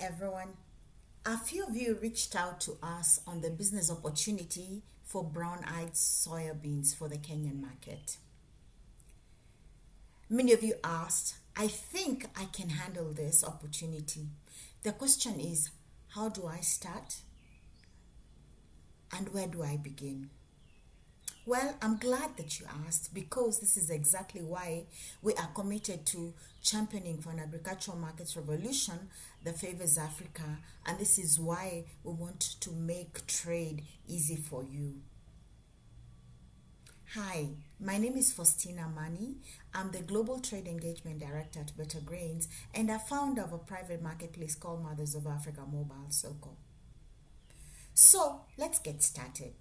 everyone. A few of you reached out to us on the business opportunity for brown eyed soya beans for the Kenyan market. Many of you asked, I think I can handle this opportunity. The question is, how do I start? And where do I begin? Well, I'm glad that you asked because this is exactly why we are committed to championing for an agricultural markets revolution, the favours Africa, and this is why we want to make trade easy for you. Hi, my name is Fostina Mani. I'm the Global Trade Engagement Director at Betta Grains and a founder of a private marketplace called Mothers of Africa Mobile Soko. So let's get started.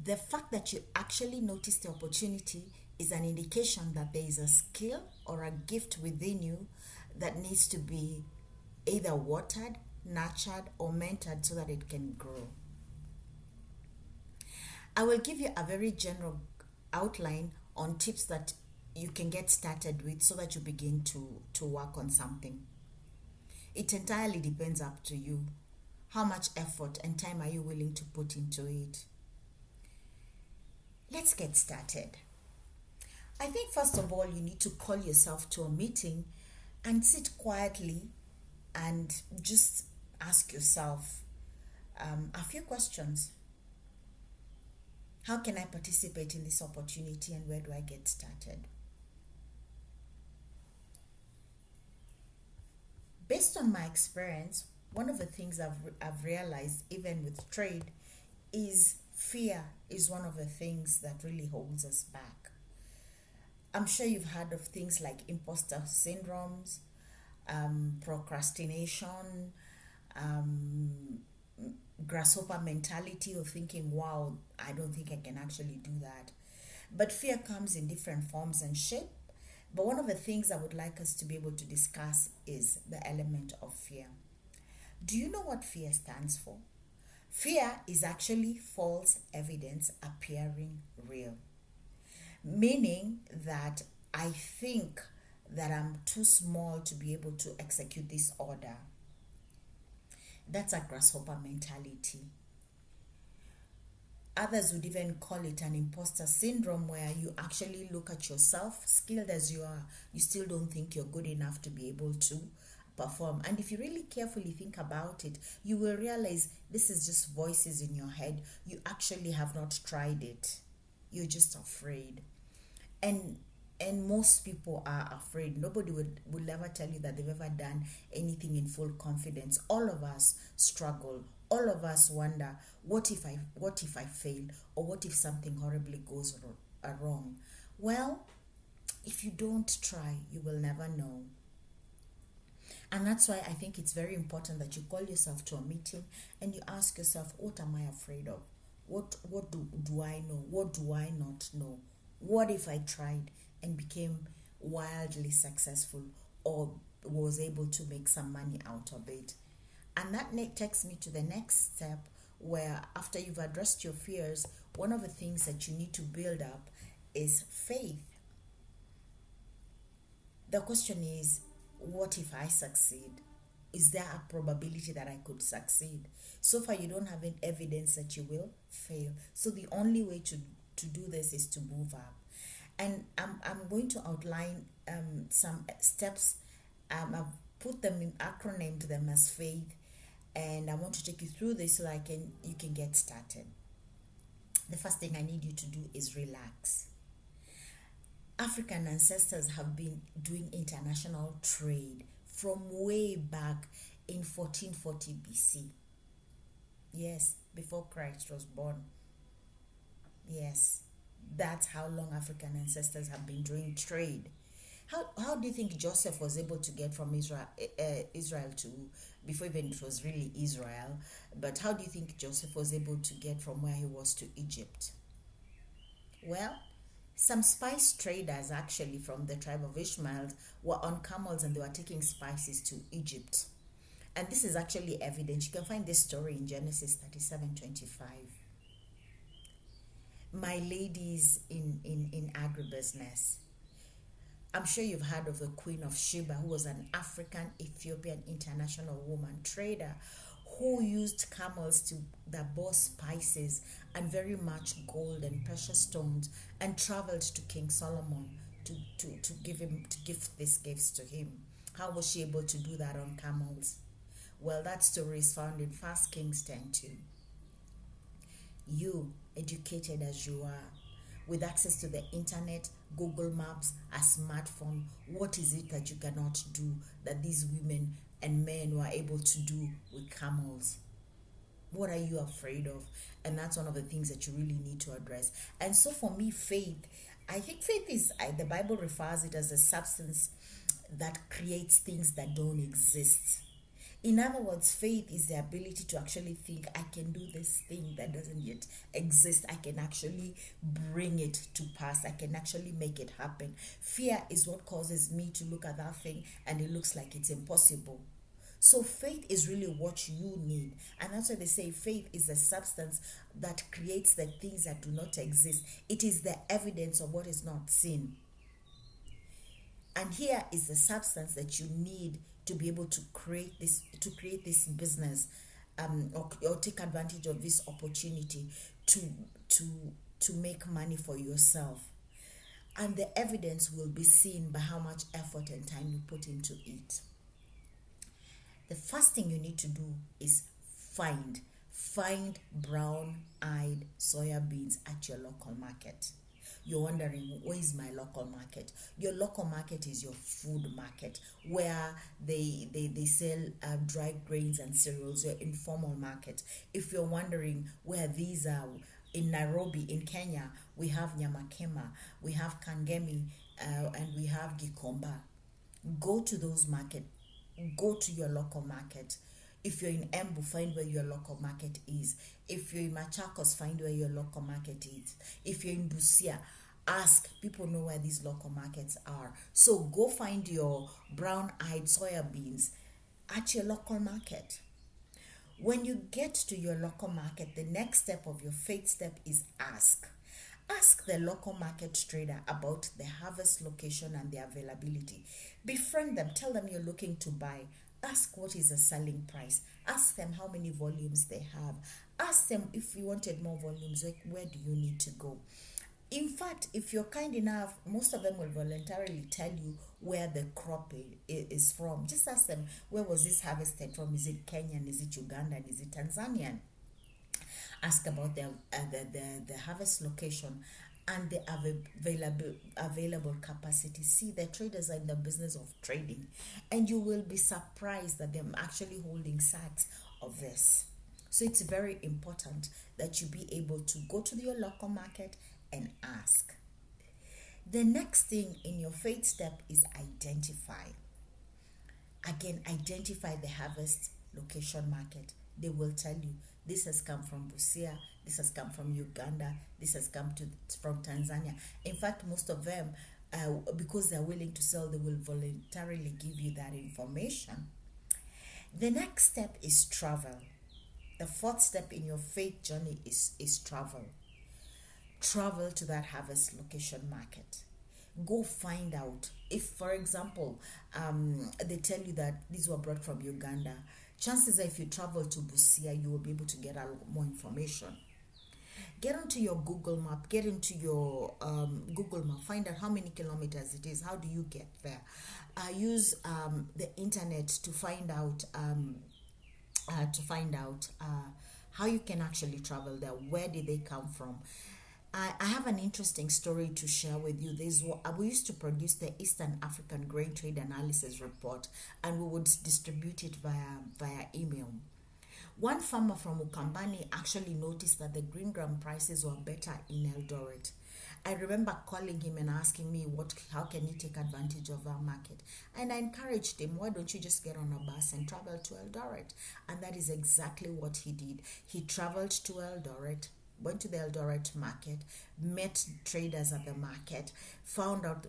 The fact that you actually notice the opportunity is an indication that there is a skill or a gift within you that needs to be either watered, nurtured, or mentored so that it can grow. I will give you a very general outline on tips that you can get started with so that you begin to work on something. It entirely depends up to you. How much effort and time are you willing to put into it? Let's get started. I think first of all, you need to call yourself to a meeting and sit quietly and just ask yourself a few questions. How can I participate in this opportunity and where do I get started? Based on my experience, one of the things I've realized even with trade is fear is one of the things that really holds us back. I'm sure you've heard of things like imposter syndromes, procrastination, grasshopper mentality of thinking, wow, I don't think I can actually do that. But fear comes in different forms and shape. But one of the things I would like us to be able to discuss is the element of fear. Do you know what fear stands for? Fear is actually false evidence appearing real, meaning that I think that I'm too small to be able to execute this order. That's a grasshopper mentality. Others would even call it an imposter syndrome, where you actually look at yourself, skilled as you are, you still don't think you're good enough to be able to perform. And if you really carefully think about it, you will realize this is just voices in your head. You actually have not tried it. You're just afraid. And most people are afraid. Nobody would ever tell you that they've ever done anything in full confidence. All of us struggle. All of us wonder, what if I fail? Or what if something horribly goes wrong? Well, if you don't try, you will never know. And that's why I think it's very important that you call yourself to a meeting and you ask yourself, what am I afraid of? What do I know? What do I not know? What if I tried and became wildly successful or was able to make some money out of it? And that takes me to the next step, where after you've addressed your fears, one of the things that you need to build up is faith. The question is, what if I succeed? Is there a probability that I could succeed? So far, you don't have any evidence that you will fail. So the only way to do this is to move up. And I'm going to outline some steps. I've put them in, acronymed them as faith, and I want to take you through this so that you can get started. The first thing I need you to do is relax. African ancestors have been doing international trade from way back in 1440 BC. Yes, before Christ was born. Yes, that's how long African ancestors have been doing trade. How do you think Joseph was able to get from Israel to, before even it was really Israel, but how do you think Joseph was able to get from where he was to Egypt? Well, some spice traders actually from the tribe of Ishmael were on camels and they were taking spices to Egypt. And this is actually evidence. You can find this story in Genesis 37:25. My ladies in agribusiness, I'm sure you've heard of the Queen of Sheba, who was an African Ethiopian international woman trader who used camels to that bore spices and very much gold and precious stones, and traveled to King Solomon to give these gifts to him. How was she able to do that on camels? Well, that story is found in 1 Kings 10:2. You, educated as you are, with access to the internet, Google Maps, a smartphone, what is it that you cannot do that these women and men were able to do with camels? What are you afraid of? And that's one of the things that you really need to address. And so for me, faith, I think faith is, the Bible refers it as a substance that creates things that don't exist. In other words, faith is the ability to actually think, I can do this thing that doesn't yet exist. I can actually bring it to pass. I can actually make it happen. Fear is what causes me to look at that thing and it looks like it's impossible. So faith is really what you need. And that's why they say faith is a substance that creates the things that do not exist. It is the evidence of what is not seen. And here is the substance that you need to be able to create this business, or take advantage of this opportunity to make money for yourself. And the evidence will be seen by how much effort and time you put into it. The first thing you need to do is find brown eyed soya beans at your local market. You're wondering, where is my local market? Your local market is your food market, where they sell dry grains and cereals, your informal market. If you're wondering where these are, in Nairobi, in Kenya, we have Nyamakema, we have Kangemi, and we have Gikomba. Go to those markets. Go to your local market. If you're in Embu, find where your local market is. If you're in Machakos, find where your local market is. If you're in Busia, ask. People know where these local markets are. So go find your brown-eyed soya beans at your local market. When you get to your local market, the next step of your faith step is ask. Ask the local market trader about the harvest location and the availability. Befriend them. Tell them you're looking to buy. Ask what is the selling price. Ask them how many volumes they have. Ask them if you wanted more volumes, like where do you need to go? In fact, if you're kind enough, most of them will voluntarily tell you where the crop is from. Just ask them, where was this harvested from? Is it Kenyan? Is it Ugandan? Is it Tanzanian? Ask about the harvest location and the available capacity. See, the traders are in the business of trading, and you will be surprised that they're actually holding sacks of this. So it's very important that you be able to go to your local market and ask. The next thing in your faith step is identify. Again, identify the harvest location market. They will tell you, this has come from Busia, this has come from Uganda, this has come from Tanzania. In fact, most of them, because they're willing to sell, they will voluntarily give you that information. The next step is travel. The fourth step in your faith journey is travel. Travel to that harvest location market. Go find out. If, for example, they tell you that these were brought from Uganda, chances are if you travel to Busia, you will be able to get a lot more information. Get onto your Google map, Google map, find out how many kilometers it is, how do you get there. Use the internet to find out how you can actually travel there. Where did they come from? I have an interesting story to share with you. We used to produce the Eastern African Grain Trade Analysis Report, and we would distribute it via email. One farmer from Ukambani actually noticed that the green gram prices were better in Eldoret. I remember calling him and asking me how can he take advantage of our market. And I encouraged him, why don't you just get on a bus and travel to Eldoret? And that is exactly what he did. He traveled to Eldoret, went to the Eldoret market, met traders at the market, found out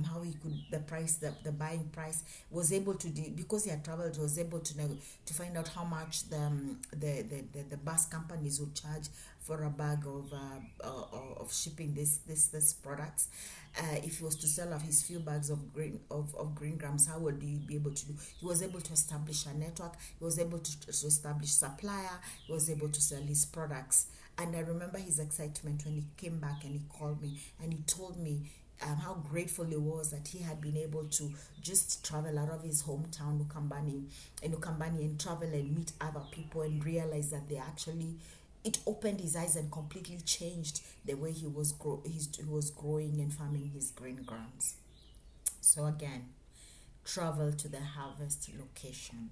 how he could the price, the buying price, was able to because he had traveled, was able to know, to find out how much the bus companies would charge for a bag of shipping this products. If he was to sell off his few bags of green grams, how would he be able to do? He was able to establish a network. He was able to establish supplier. He was able to sell his products. And I remember his excitement when he came back and he called me and he told me how grateful he was that he had been able to just travel out of his hometown, Ukambani, and travel and meet other people and realize that they actually, it opened his eyes and completely changed the way he was growing and farming his green grams. So again, travel to the harvest location.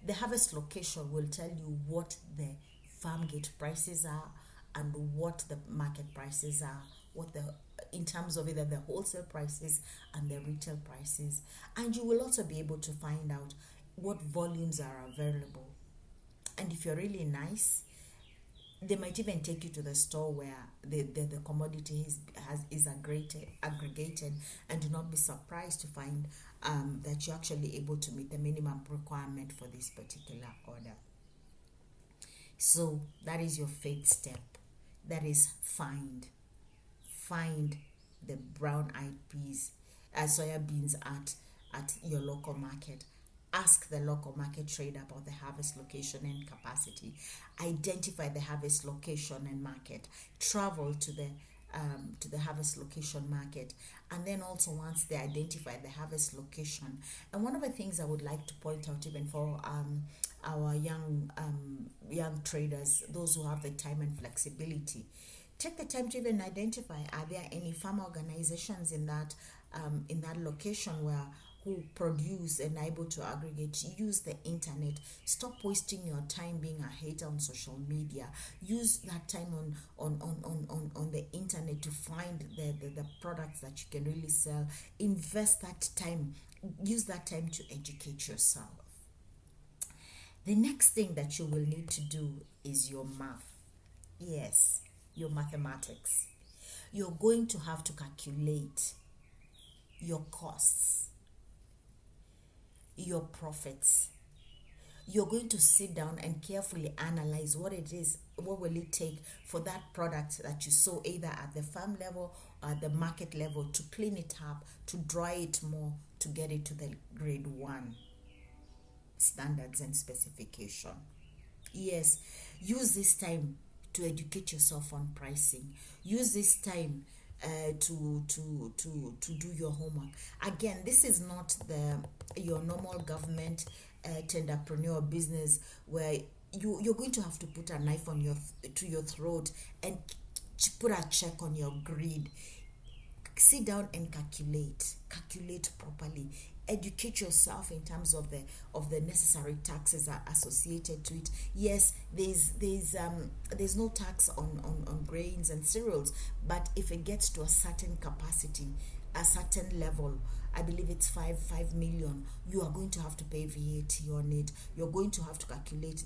The harvest location will tell you what the farm gate prices are and what the market prices are, what the, in terms of either the wholesale prices and the retail prices. And you will also be able to find out what volumes are available. And if you're really nice, they might even take you to the store where the commodity is aggregated, and do not be surprised to find that you're actually able to meet the minimum requirement for this particular order. So that is your fifth step. That is find the brown eyed peas, soya beans at your local market. Ask the local market trader about the harvest location and capacity. Identify the harvest location and market. Travel to the harvest location market, and then also once they identify the harvest location. And one of the things I would like to point out, even for our young traders, those who have the time and flexibility, take the time to even identify, are there any farm organizations in that location who produce and are able to aggregate. Use the internet. Stop wasting your time being a hater on social media. Use that time on the internet to find the products that you can really sell. Invest that time. Use that time to educate yourself. The next thing that you will need to do is your math. Yes, your mathematics. You're going to have to calculate your costs, your profits. You're going to sit down and carefully analyze what it is, what will it take for that product that you sow, either at the farm level or at the market level, to clean it up, to dry it more, to get it to the grade 1 standards and specification. Yes, use this time to educate yourself on pricing. Use this time to do your homework. Again, this is not your normal government tenderpreneur business where you're going to have to put a knife on your throat and put a check on your grid. Sit down and calculate properly. Educate yourself in terms of the necessary taxes are associated to it. Yes, there's no tax on grains and cereals, but if it gets to a certain capacity, a certain level, I believe it's 5 million, you are going to have to pay VAT on it. You're going to have to calculate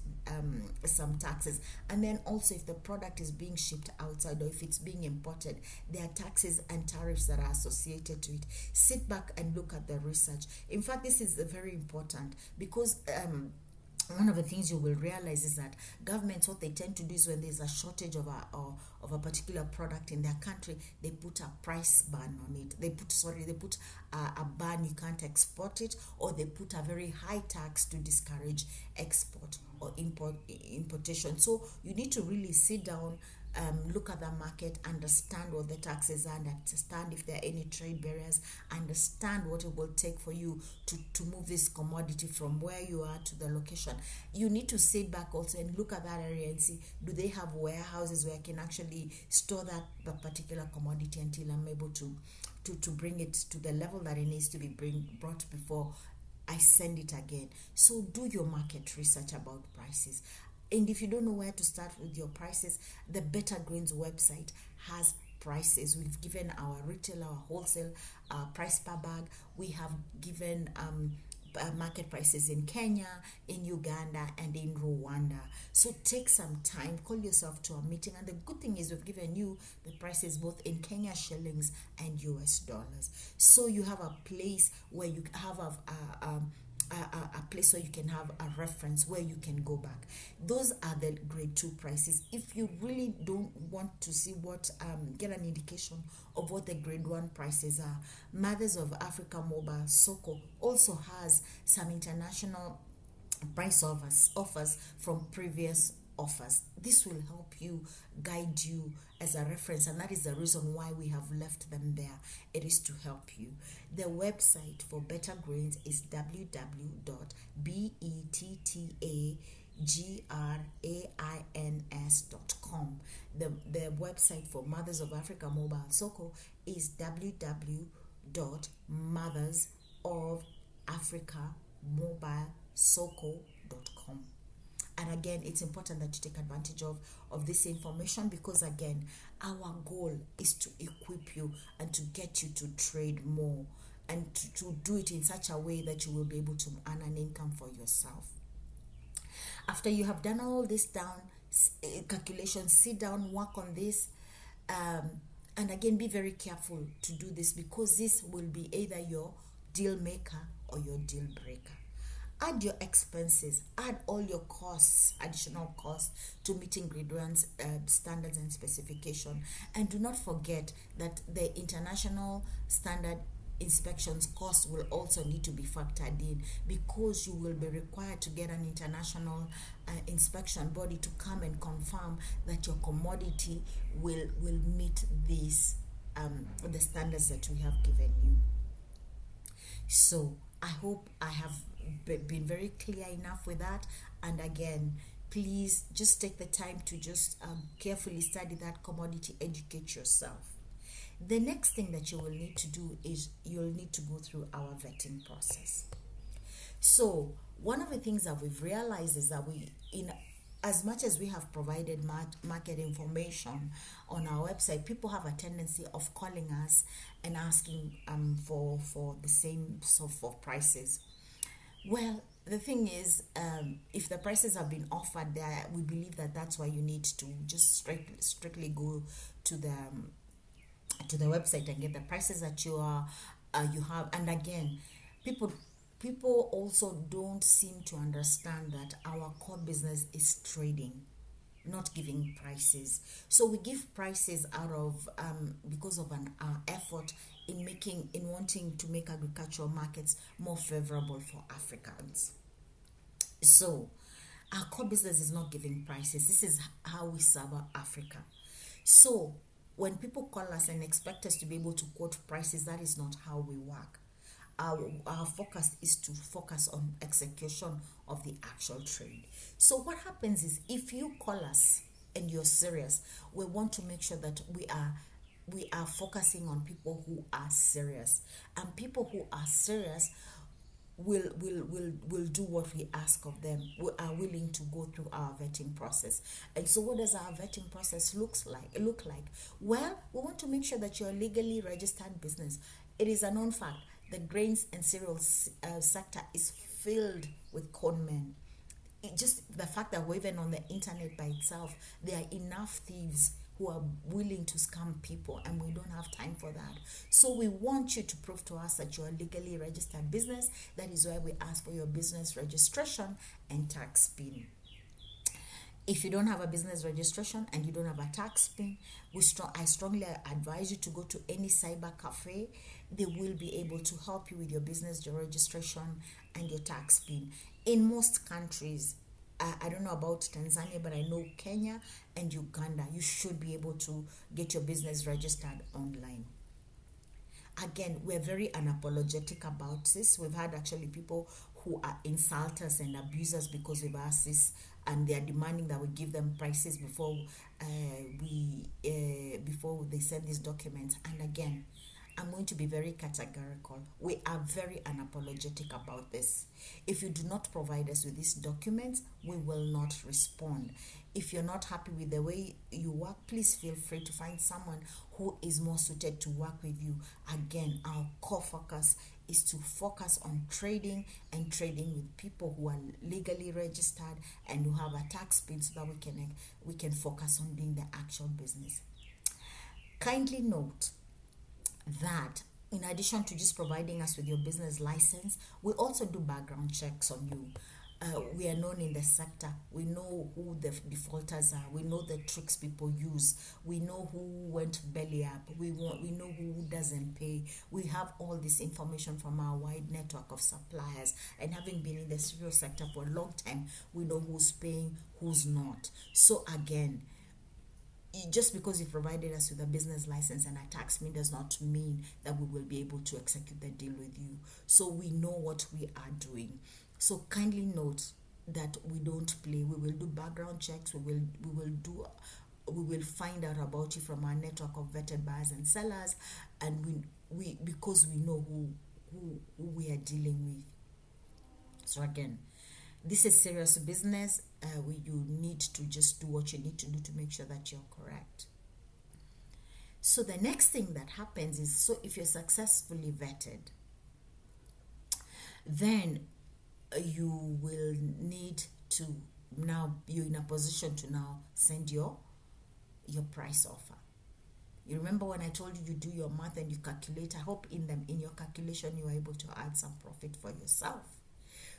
some taxes. And then also, if the product is being shipped outside or if it's being imported, there are taxes and tariffs that are associated to it. Sit back and look at the research. In fact, this is very important because one of the things you will realize is that governments, what they tend to do is when there's a shortage of a particular product in their country, they put a price ban on it. They put a ban, you can't export it, or they put a very high tax to discourage export or importation. So you need to really sit down, look at the market, understand what the taxes are, understand if there are any trade barriers, understand what it will take for you to move this commodity from where you are to the location. You need to sit back also and look at that area and see, do they have warehouses where I can actually store that particular commodity until I'm able to bring it to the level that it needs to be brought before I send it again. So do your market research about prices. And if you don't know where to start with your prices, the Betta Grains website has prices. We've given our retail, our wholesale price per bag. We have given market prices in Kenya, in Uganda, and in Rwanda. So take some time, call yourself to a meeting. And the good thing is we've given you the prices both in Kenya shillings and US dollars. So you have a place where you have a place where you can have a reference where you can go back. Those are the grade 2 prices. If you really don't want to see what get an indication of what the grade 1 prices are, Mothers of Africa Mobile Soko also has some international price offers from previous offers. This will help you, guide you as a reference, and that is the reason why we have left them there. It is to help you. The website for Betta Grains is www.bettagrains.com. The website for Mothers of Africa Mobile Soko is www.mothersofafricamobile.soko.com. And again, it's important that you take advantage of this information, because again, our goal is to equip you and to get you to trade more, and to do it in such a way that you will be able to earn an income for yourself. After you have done all this calculations, sit down, work on this, and again, be very careful to do this, because this will be either your deal maker or your deal breaker. Add your expenses, add all your costs, additional costs to meeting grade 1 standards and specification. And do not forget that the international standard inspections cost will also need to be factored in, because you will be required to get an international inspection body to come and confirm that your commodity will meet these the standards that we have given you. So I hope I have been very clear enough with that. And again, please just take the time to just carefully study that commodity, educate yourself. The next thing that you will need to do is you'll need to go through our vetting process. So one of the things that we've realized is that as much as we have provided market information on our website, people have a tendency of calling us and asking for the same sort of prices. Well, the thing is, if the prices have been offered there, we believe that that's why you need to just strictly go to the website and get the prices that you have. And again, people also don't seem to understand that our core business is trading, not giving prices. So we give prices out of because of our effort in wanting to make agricultural markets more favorable for Africans. So our core business is not giving prices. This is how we serve Africa. So when people call us and expect us to be able to quote prices, that is not how we work. Our focus is to focus on execution of the actual trade. So what happens is, if you call us and you're serious, we want to make sure that we are focusing on people who are serious, and people who are serious will do what we ask of them. We are willing to go through our vetting process. And so what does our vetting process look like? Well, we want to make sure that you're a legally registered business. It is a known fact the grains and cereals sector is filled with conmen. Just the fact that we're even on the internet by itself, there are enough thieves who are willing to scam people, and we don't have time for that. So we want you to prove to us that you're a legally registered business. That is why we ask for your business registration and tax PIN. If you don't have a business registration and you don't have a tax PIN, I strongly advise you to go to any cyber cafe. They will be able to help you with your business registration and your tax PIN. In most countries, I don't know about Tanzania, but I know Kenya and Uganda, you should be able to get your business registered online. Again, we're very unapologetic about this. We've had actually people who are insulters and abusers because we've asked this, and they are demanding that we give them prices before they send these documents. And again, I'm going to be very categorical. We are very unapologetic about this. If you do not provide us with these documents, we will not respond. If you're not happy with the way you work, please feel free to find someone who is more suited to work with you. Again, our core focus is to focus on trading and trading with people who are legally registered and who have a tax pin, so that we can focus on doing the actual business. Kindly note that in addition to just providing us with your business license, we also do background checks on you. We are known in the sector. We know who the defaulters are. We know the tricks people use. We know who went belly up. We know who doesn't pay. We have all this information from our wide network of suppliers. And having been in the cereal sector for a long time, we know who's paying, who's not. So again, just because you provided us with a business license and a tax PIN does not mean that we will be able to execute the deal with you. So we know what we are doing. So kindly note that we don't play. We will do background checks. We will find out about you from our network of vetted buyers and sellers, and we because we know who we are dealing with. So again, this is serious business. You need to just do what you need to do to make sure that you're correct. So the next thing that happens is, so if you're successfully vetted, then you will need to, now you're in a position to now send your price offer. You remember when I told you do your math and you calculate? I hope in your calculation you are able to add some profit for yourself.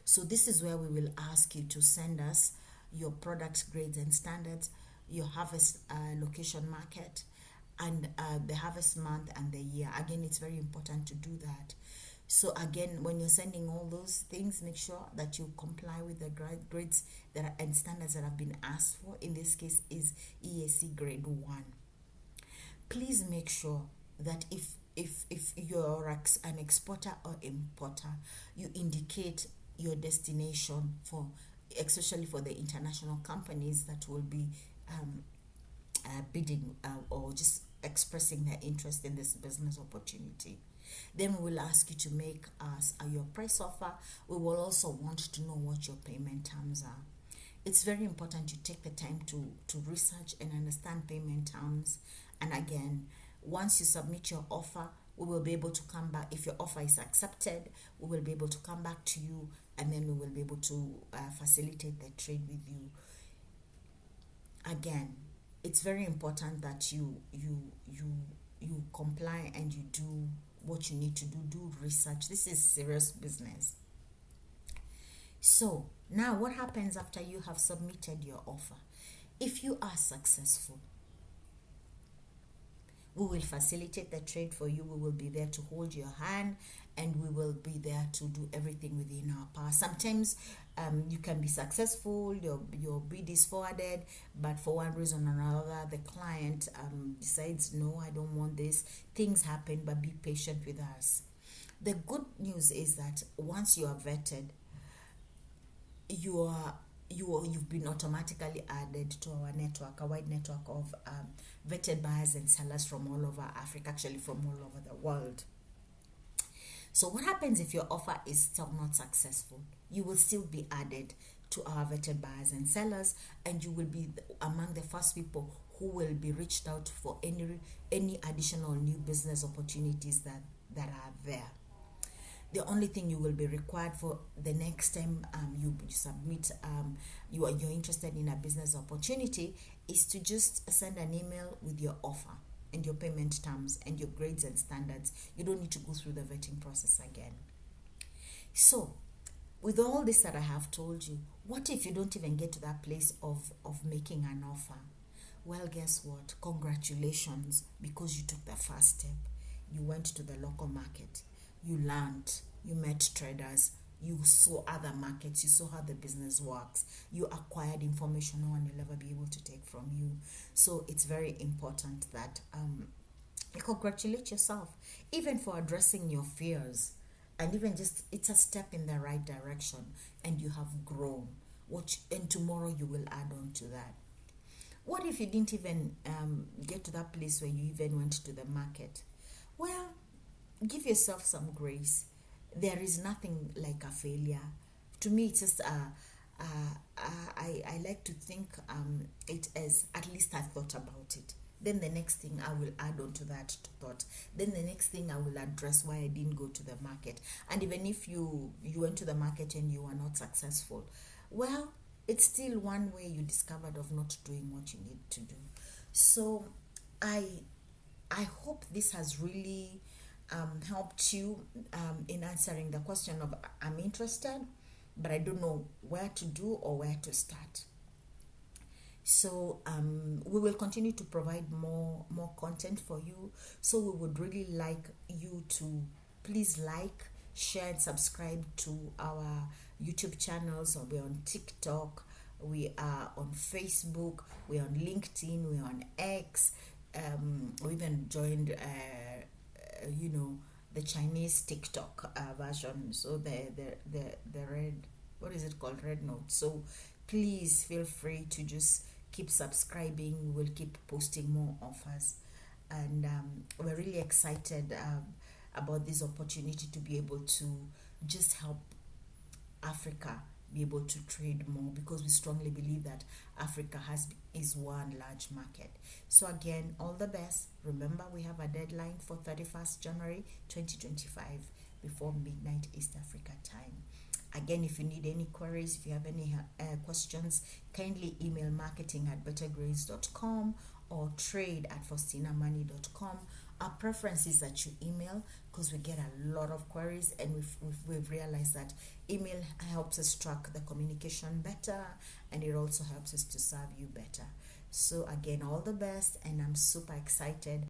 So this is where we will ask you to send us your product grades and standards, your harvest location market, and the harvest month and the year. Again, it's very important to do that. So again, when you're sending all those things, make sure that you comply with the grades and standards that have been asked for. In this case is EAC grade 1. Please make sure that if you're an exporter or importer, you indicate your destination, for especially for the international companies that will be bidding or just expressing their interest in this business opportunity. Then we will ask you to make us your price offer. We will also want to know what your payment terms are. It's very important you take the time to research and understand payment terms. And again, once you submit your offer, we will be able to come back. If your offer is accepted, we will be able to come back to you, and then we will be able to facilitate the trade with you. Again, it's very important that you comply and you do what you need to do research. This is serious business. So now what happens after you have submitted your offer? If you are successful, we will facilitate the trade for you. We will be there to hold your hand, and we will be there to do everything within our power. Sometimes you can be successful, your bid is forwarded, but for one reason or another, the client decides, no, I don't want this. Things happen, but be patient with us. The good news is that once you are vetted, you've been automatically added to our network, a wide network of vetted buyers and sellers from all over Africa, actually from all over the world. So what happens if your offer is still not successful? You will still be added to our vetted buyers and sellers, and you will be among the first people who will be reached out for any additional new business opportunities that are there. The only thing you will be required for the next time you submit, you're interested in a business opportunity, is to just send an email with your offer and your payment terms and your grades and standards. You don't need to go through the vetting process again. So, with all this that I have told you, what if you don't even get to that place of making an offer? Well, guess what? Congratulations, because you took the first step. You went to the local market. You learned, you met traders, you saw other markets, you saw how the business works, you acquired information no one will ever be able to take from you. So it's very important that you congratulate yourself, even for addressing your fears, and even just it's a step in the right direction, and you have grown. And tomorrow you will add on to that. What if you didn't even get to that place where you even went to the market? Well, give yourself some grace. There is nothing like a failure. To me, it's just I like to think it as, at least I thought about it. Then the next thing I will add on to that thought. Then the next thing I will address why I didn't go to the market. And even if you went to the market and you were not successful, well, it's still one way you discovered of not doing what you need to do. So I hope this has really helped you in answering the question of I'm interested, but I don't know where to do or where to start. So we will continue to provide more content for you. So we would really like you to please like, share, and subscribe to our YouTube channels. We're on TikTok, we are on Facebook, we're on LinkedIn, we're on X. We even joined, the Chinese TikTok version. So the red, what is it called? Red Note. So please feel free to just keep subscribing. We'll keep posting more offers, and we're really excited about this opportunity to be able to just help Africa be able to trade more, because we strongly believe that Africa is one large market. So again, all the best. Remember, we have a deadline for 31st January 2025 before midnight East Africa time. Again, if you need any queries, if you have any questions, kindly email marketing@bettagrains.com or trade@fostinamani.com. Our preference is that you email, because we get a lot of queries, and we've realized that email helps us track the communication better, and it also helps us to serve you better. So again, all the best, and I'm super excited